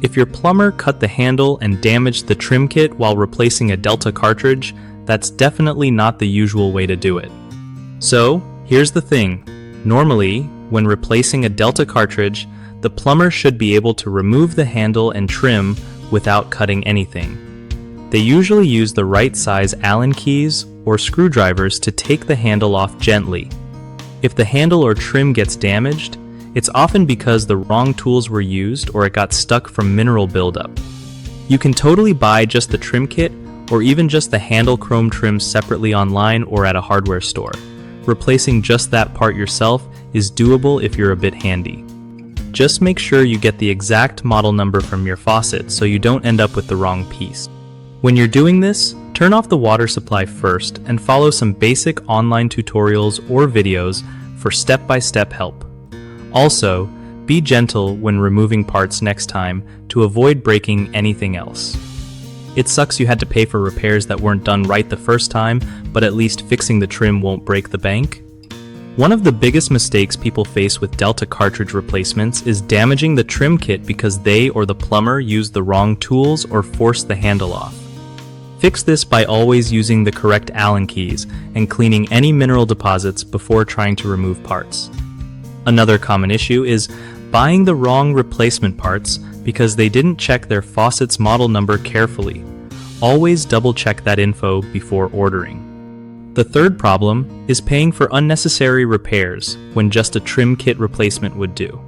If your plumber cut the handle and damaged the trim kit while replacing a Delta cartridge, that's definitely not the usual way to do it. So, here's the thing. Normally, when replacing a Delta cartridge, the plumber should be able to remove the handle and trim without cutting anything. They usually use the right size Allen keys or screwdrivers to take the handle off gently. If the handle or trim gets damaged, it's often because the wrong tools were used or it got stuck from mineral buildup. You can totally buy just the trim kit or even just the handle chrome trim separately online or at a hardware store. Replacing just that part yourself is doable if you're a bit handy. Just make sure you get the exact model number from your faucet so you don't end up with the wrong piece. When you're doing this, turn off the water supply first and follow some basic online tutorials or videos for step-by-step help. Also, be gentle when removing parts next time to avoid breaking anything else. It sucks you had to pay for repairs that weren't done right the first time, but at least fixing the trim won't break the bank. One of the biggest mistakes people face with Delta cartridge replacements is damaging the trim kit because they or the plumber used the wrong tools or forced the handle off. Fix this by always using the correct Allen keys and cleaning any mineral deposits before trying to remove parts. Another common issue is buying the wrong replacement parts because they didn't check their faucet's model number carefully. Always double check that info before ordering. The third problem is paying for unnecessary repairs when just a trim kit replacement would do.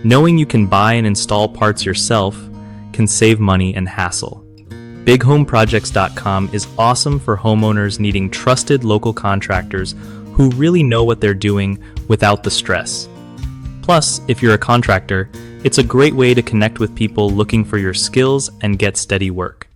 Knowing you can buy and install parts yourself can save money and hassle. BigHomeProjects.com is awesome for homeowners needing trusted local contractors who really know what they're doing without the stress. Plus, if you're a contractor, it's a great way to connect with people looking for your skills and get steady work.